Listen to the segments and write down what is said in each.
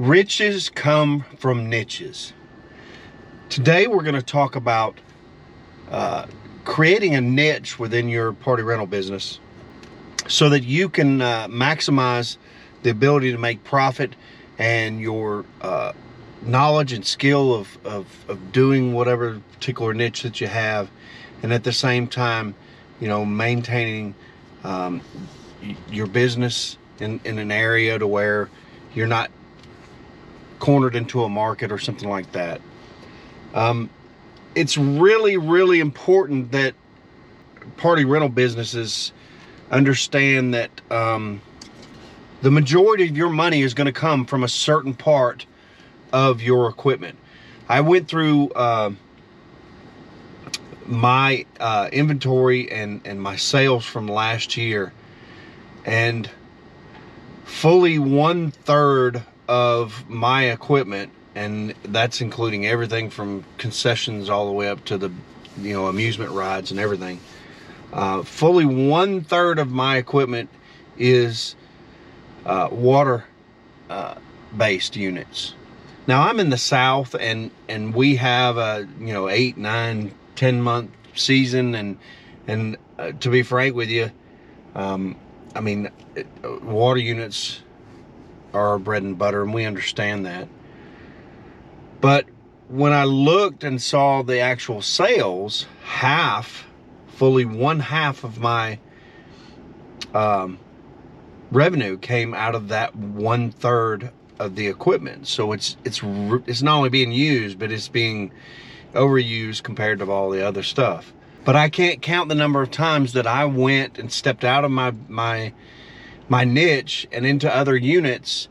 Riches come from niches. Today we're going to talk about creating a niche within your party rental business so that you can maximize the ability to make profit and your knowledge and skill of doing whatever particular niche that you have, and at the same time, maintaining your business in an area to where you're not cornered into a market or something like that. It's really, really important that party rental businesses understand that the majority of your money is going to come from a certain part of your equipment. I went through my inventory and my sales from last year, and fully 1/3 of my equipment, and that's including everything from concessions all the way up to the amusement rides and everything, fully 1/3 of my equipment is water based units. Now I'm in the South, and we have a 8, 9, 10 month season, and to be frank with you, water units are our bread and butter, and we understand that. But when I looked and saw the actual sales, fully 1/2 of my revenue came out of that 1/3 of the equipment. So it's not only being used, but it's being overused compared to all the other stuff. But I can't count the number of times that I went and stepped out of my niche and into other units,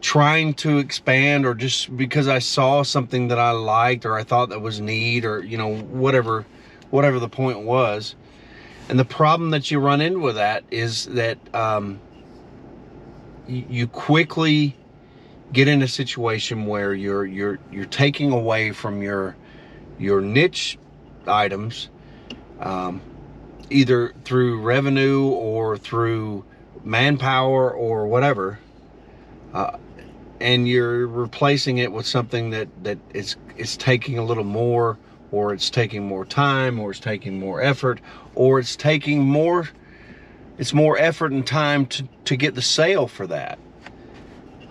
trying to expand, or just because I saw something that I liked or I thought that was neat, or whatever the point was. And the problem that you run into with that is that you quickly get in a situation where you're taking away from your niche items, either through revenue or through manpower or whatever, and you're replacing it with something that is taking a little more, or it's taking more time, or it's taking more effort, or it's more effort and time to get the sale for that.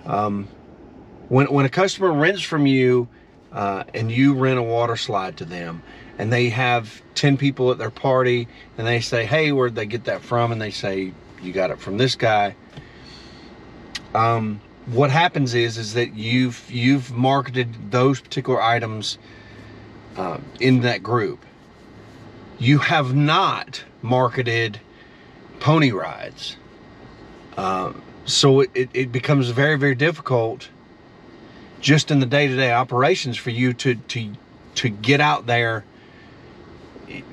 When a customer rents from you, and you rent a water slide to them, and they have 10 people at their party, and they say, "Hey, where'd they get that from?" And they say, "You got it from this guy." What happens is that you've marketed those particular items in that group. You have not marketed pony rides, so it becomes very, very difficult just in the day-to-day operations for you to get out there,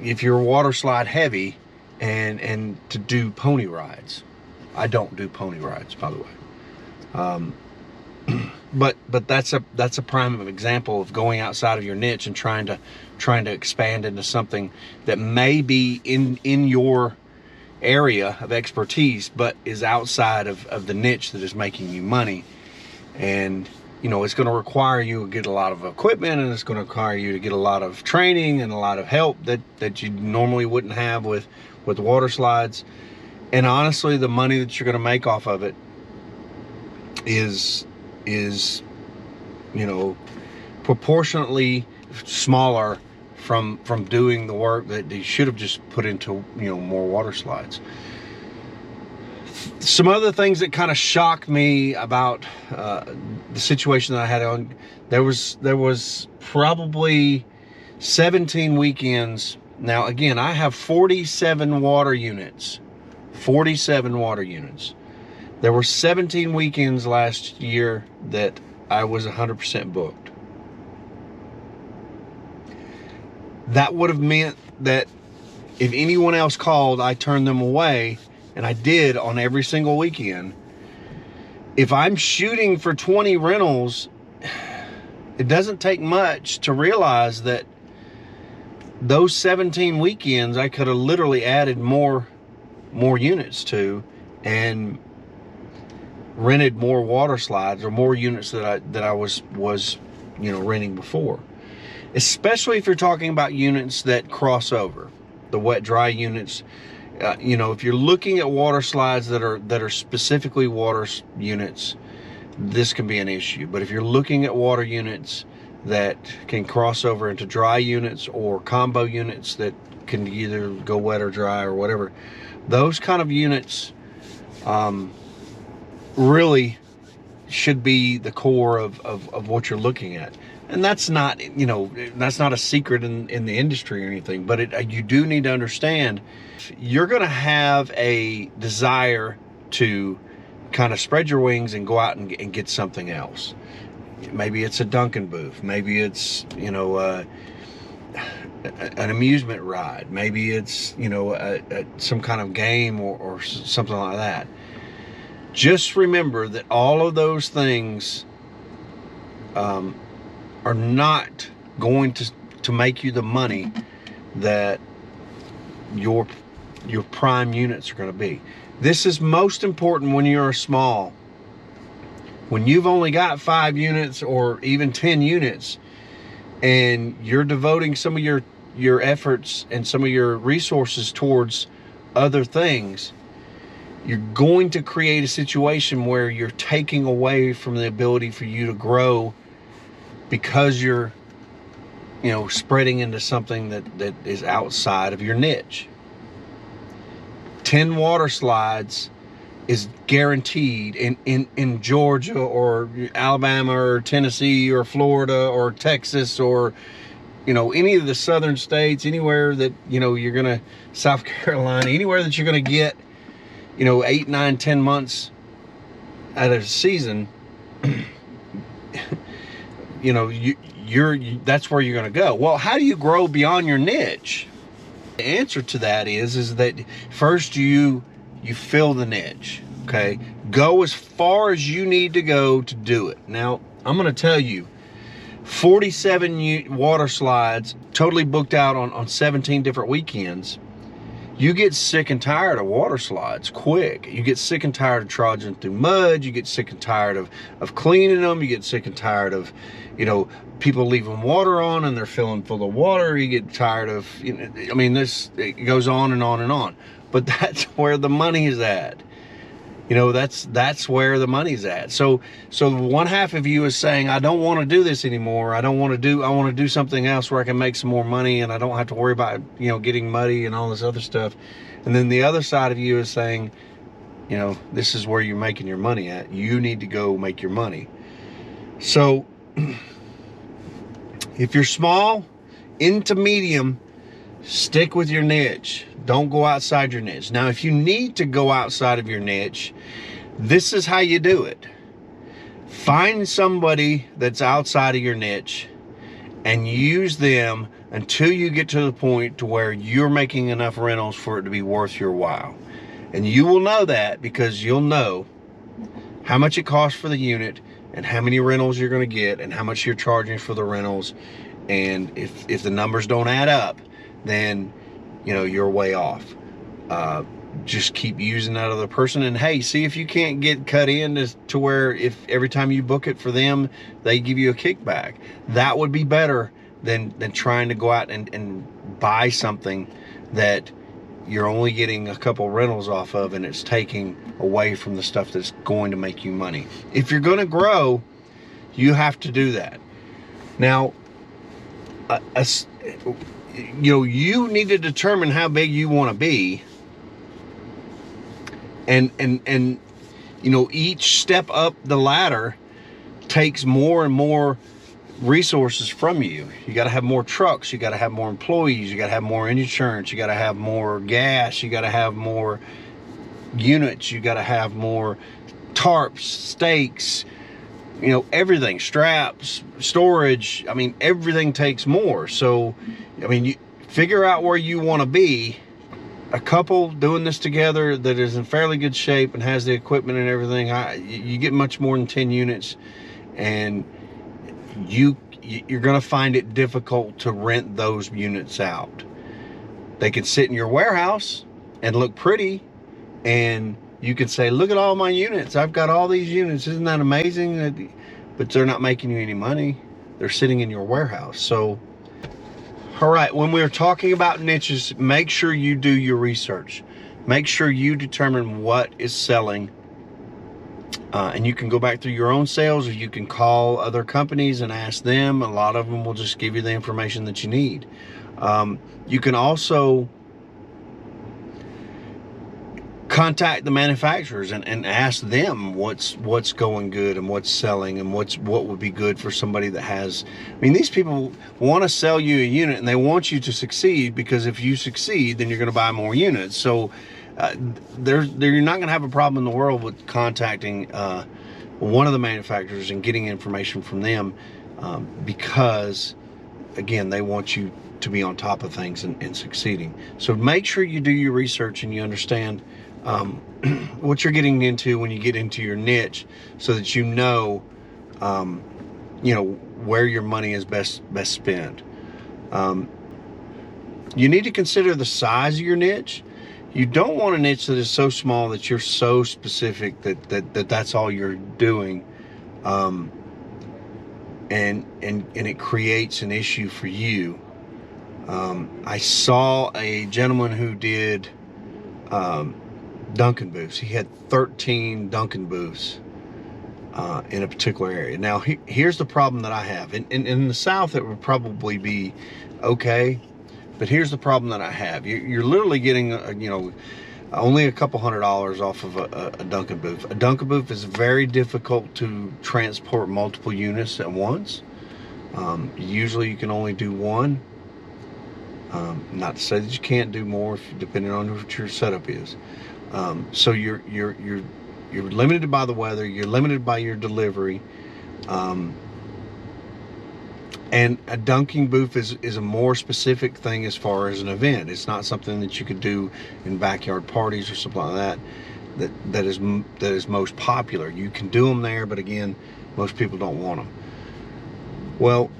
if you're water slide heavy, and to do pony rides. I don't do pony rides, by the way. But that's a prime example of going outside of your niche and trying to expand into something that may be in your area of expertise, but is outside of the niche that is making you money. And it's going to require you to get a lot of equipment, and it's going to require you to get a lot of training and a lot of help that you normally wouldn't have with water slides. And honestly, the money that you're going to make off of it is proportionately smaller from doing the work that you should have just put into more water slides. Some other things that kind of shocked me about the situation that I had on, there was probably 17 weekends. Now again, I have 47 water units. 47 water units. There were 17 weekends last year that I was 100% booked. That would have meant that if anyone else called, I turned them away, and I did on every single weekend. If I'm shooting for 20 rentals, it doesn't take much to realize that those 17 weekends I could have literally added more units to, and rented more water slides or more units that I was renting before. Especially if you're talking about units that cross over, the wet dry units. If you're looking at water slides that are specifically water units, this can be an issue. But if you're looking at water units that can cross over into dry units or combo units that can either go wet or dry or whatever, those kind of units really should be the core of what you're looking at. And that's not, that's not a secret in the industry or anything, but you do need to understand, you're going to have a desire to kind of spread your wings and go out and get something else. Maybe it's a Duncan booth. Maybe it's, an amusement ride. Maybe it's, some kind of game or something like that. Just remember that all of those things are not going to make you the money that your prime units are going to be. This is most important when you're small. When you've only got 5 units or even 10 units, and you're devoting some of your efforts and some of your resources towards other things, you're going to create a situation where you're taking away from the ability for you to grow, because you're spreading into something that is outside of your niche. 10 water slides is guaranteed in Georgia or Alabama or Tennessee or Florida or Texas or any of the southern states, anywhere that you're gonna, South Carolina, anywhere that you're gonna get 8, 9, 10 months out of a season. That's where you're going to go. Well, how do you grow beyond your niche? The answer to that is that first you fill the niche. Okay, go as far as you need to go to do it. Now, I'm going to tell you, 47 water slides totally booked out on 17 different weekends. You get sick and tired of water slides quick. You get sick and tired of trudging through mud. You get sick and tired of cleaning them. You get sick and tired of, people leaving water on and they're filling full of water. You get tired of, it goes on and on and on. But that's where the money is at. That's where the money's at. So one half of you is saying, I don't want to do this anymore. I want to do something else where I can make some more money and I don't have to worry about, getting muddy and all this other stuff. And then the other side of you is saying, this is where you're making your money at. You need to go make your money. So if you're small into medium, stick with your niche. Don't go outside your niche. Now, if you need to go outside of your niche, this is how you do it. Find somebody that's outside of your niche and use them until you get to the point to where you're making enough rentals for it to be worth your while. And you will know that because you'll know how much it costs for the unit and how many rentals you're going to get and how much you're charging for the rentals. And if the numbers don't add up, then you're way off. Just keep using that other person, and hey, see if you can't get cut in to where if every time you book it for them, they give you a kickback. That would be better than trying to go out and buy something that you're only getting a couple rentals off of, and it's taking away from the stuff that's going to make you money. If you're going to grow, you have to do that. Now, you need to determine how big you want to be, and each step up the ladder takes more and more resources from you. You got to have more trucks, you got to have more employees, you got to have more insurance, you got to have more gas, you got to have more units, you got to have more tarps, stakes, everything, straps, storage. Everything takes more. So you figure out where you want to be. A couple doing this together that is in fairly good shape and has the equipment and everything, you get much more than 10 units, and you're going to find it difficult to rent those units out. They can sit in your warehouse and look pretty, and you can say, look at all my units. I've got all these units. Isn't that amazing? But they're not making you any money. They're sitting in your warehouse. So, all right, when we're talking about niches, make sure you do your research. Make sure you determine what is selling. And you can go back through your own sales, or you can call other companies and ask them. A lot of them will just give you the information that you need. You can also contact the manufacturers and ask them what's going good and what's selling and what would be good for somebody that has. I mean, these people want to sell you a unit and they want you to succeed, because if you succeed, then you're going to buy more units. So you're not going to have a problem in the world with contacting one of the manufacturers and getting information from them, because again, they want you to be on top of things and succeeding. So make sure you do your research and you understand what you're getting into when you get into your niche, so that you know where your money is best spent. You need to consider the size of your niche. You don't want a niche that is so small that you're so specific that's all you're doing, and it creates an issue for you. I saw a gentleman who did Dunkin' booths. He had 13 Dunkin' booths in a particular area. Now, here's the problem that I have. In the South, it would probably be okay, but here's the problem that I have. You're literally getting, only a couple $100s off of a Dunkin' booth. A Dunkin' booth is very difficult to transport multiple units at once. Usually, you can only do one. Not to say that you can't do more, depending on what your setup is. So you're limited by the weather. You're limited by your delivery. And a dunking booth is a more specific thing as far as an event. It's not something that you could do in backyard parties or something like that. That is most popular. You can do them there, but again, most people don't want them. Well,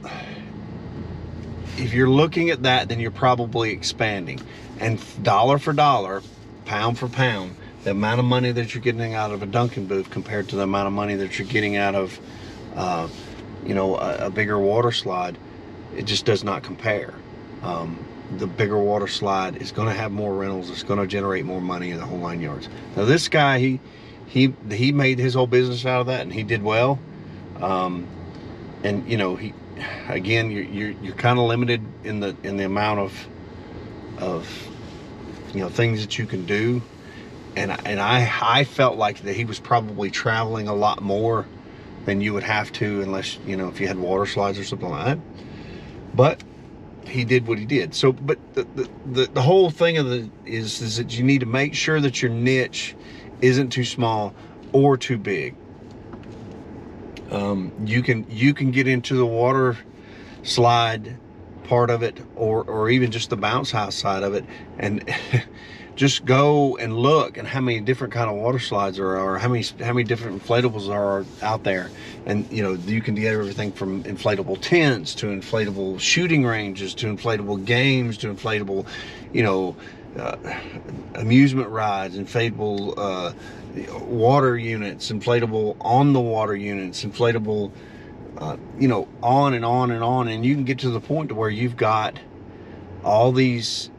if you're looking at that, then you're probably expanding. And dollar for dollar, pound for pound, the amount of money that you're getting out of a Dunkin' booth compared to the amount of money that you're getting out of a bigger water slide, it just does not compare. The bigger water slide is going to have more rentals. It's going to generate more money in the whole 9 yards. Now, this guy, he made his whole business out of that, and he did well. Again, you're kind of limited in the amount of things that you can do, and I felt like that he was probably traveling a lot more than you would have to, unless if you had water slides or something like that. But he did what he did. So, but the whole thing is that you need to make sure that your niche isn't too small or too big. You can get into the water slide part of it, or even just the bounce house side of it, and just go and look at how many different kind of water slides there are, or how many different inflatables are out there. And you can get everything from inflatable tents to inflatable shooting ranges to inflatable games to inflatable amusement rides, inflatable water units, inflatable on the water units, inflatable on and on and on. And you can get to the point to where you've got all these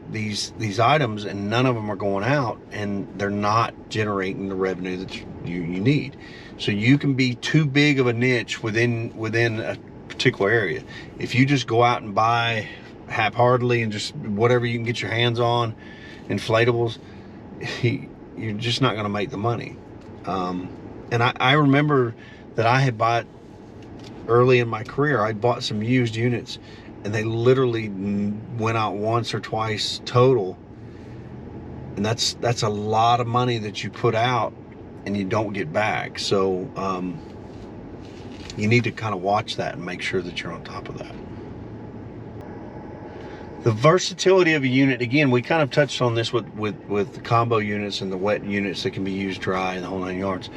items and none of them are going out, and they're not generating the revenue that you need. So you can be too big of a niche within a particular area. If you just go out and buy haphazardly and just whatever you can get your hands on, inflatables, you're just not going to make the money. And I remember that I had bought, early in my career, I bought some used units, and they literally went out once or twice total. And that's a lot of money that you put out and you don't get back. So you need to kind of watch that and make sure that you're on top of that. The versatility of a unit, again, we kind of touched on this with the combo units and the wet units that can be used dry in the whole 9 yards.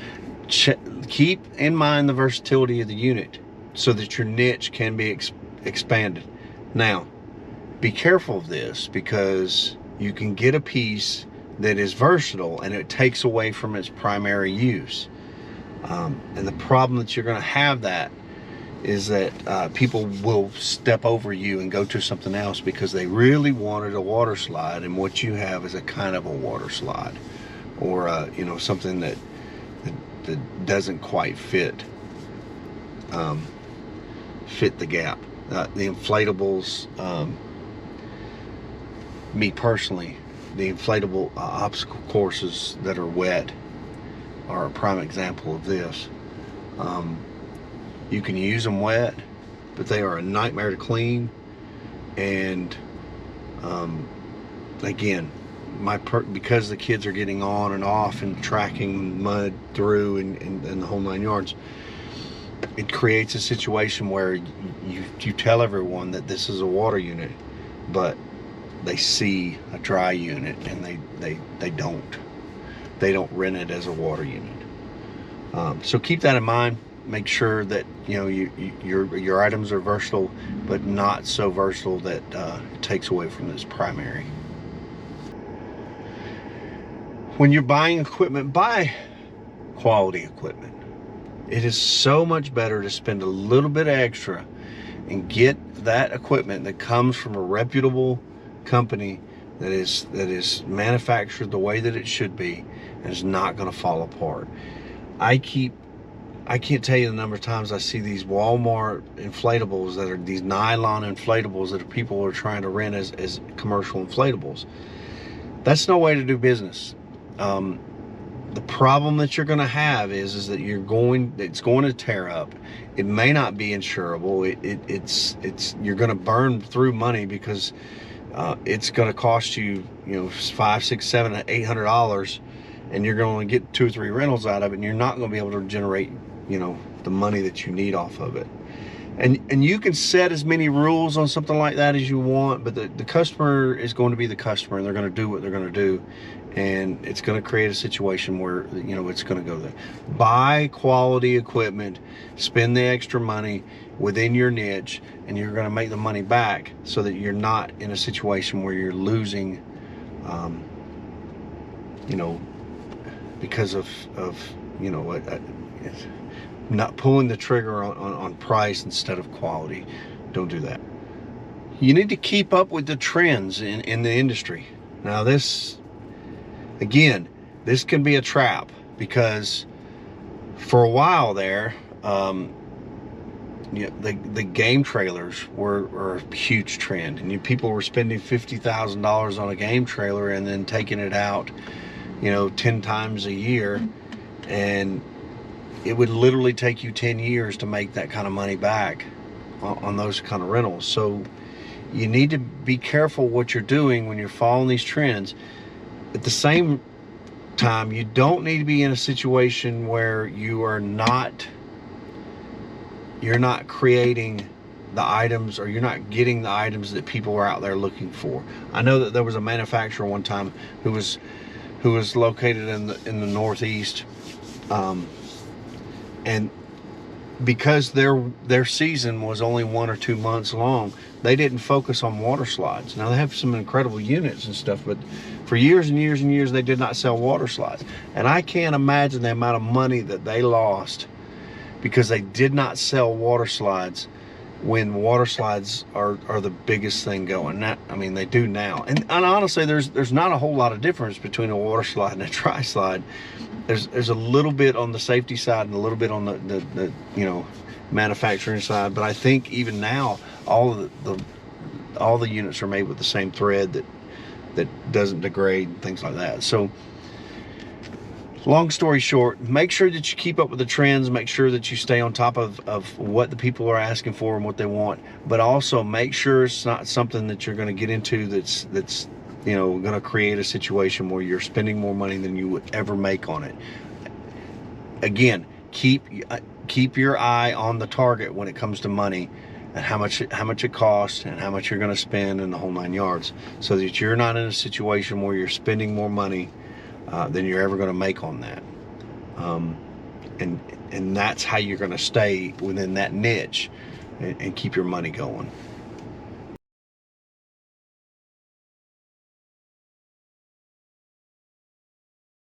Keep in mind the versatility of the unit so that your niche can be expanded. Now, be careful of this, because you can get a piece that is versatile, and it takes away from its primary use. And the problem that you're going to have that is that people will step over you and go to something else because they really wanted a water slide, and what you have is a kind of a water slide, or you know, something that doesn't quite fit the gap. The inflatables, me personally, the inflatable obstacle courses that are wet are a prime example of this. You can use them wet, but they are a nightmare to clean. And again, because the kids are getting on and off and tracking mud through and the whole 9 yards, it creates a situation where you tell everyone that this is a water unit, but they see a dry unit and they don't rent it as a water unit. So keep that in mind. Make sure that, you know, your items are versatile, but not so versatile that it takes away from its primary. When you're buying equipment, buy quality equipment. It is so much better to spend a little bit extra and get that equipment that comes from a reputable company that is manufactured the way that it should be and is not going to fall apart. I can't tell you the number of times I see these Walmart inflatables that are these nylon inflatables that people are trying to rent as commercial inflatables. That's no way to do business. The problem that you're going to have is that it's going to tear up. It may not be insurable. You're going to burn through money because it's going to cost you, you know, $500, $600, $700, $800, and you're going to get 2 or 3 rentals out of it, and you're not going to be able to generate, you know, the money that you need off of it. And you can set as many rules on something like that as you want, but the customer is going to be the customer, and they're going to do what they're going to do, and it's going to create a situation where, you know, it's going to go there. Buy quality equipment, spend the extra money within your niche, and you're going to make the money back so that you're not in a situation where you're losing, you know, because of you know, not pulling the trigger on price instead of quality. Don't do that. You need to keep up with the trends in the industry. Now this, again, this can be a trap, because for a while there, you know, the game trailers were a huge trend, and people were spending $50,000 on a game trailer and then taking it out, you know, 10 times a year, and it would literally take you 10 years to make that kind of money back on those kind of rentals. So you need to be careful what you're doing when you're following these trends. At the same time, you don't need to be in a situation where you're not creating the items, or you're not getting the items that people are out there looking for. I know that there was a manufacturer one time who was located in the Northeast, and because their season was only 1 or 2 months long, they didn't focus on water slides. Now they have some incredible units and stuff, but for years and years and years they did not sell water slides. And I can't imagine the amount of money that they lost because they did not sell water slides when water slides are the biggest thing going. I mean, they do now. And honestly, there's not a whole lot of difference between a water slide and a dry slide. There's a little bit on the safety side and a little bit on the you know, manufacturing side, but I think even now all the units are made with the same thread that doesn't degrade and things like that. So long story short, make sure that you keep up with the trends, make sure that you stay on top of what the people are asking for and what they want, but also make sure it's not something that you're going to get into that's you know, going to create a situation where you're spending more money than you would ever make on it. Again, keep your eye on the target when it comes to money, and how much it costs and how much you're going to spend in the whole 9 yards, so that you're not in a situation where you're spending more money than you're ever going to make on that. And that's how you're going to stay within that niche and keep your money going.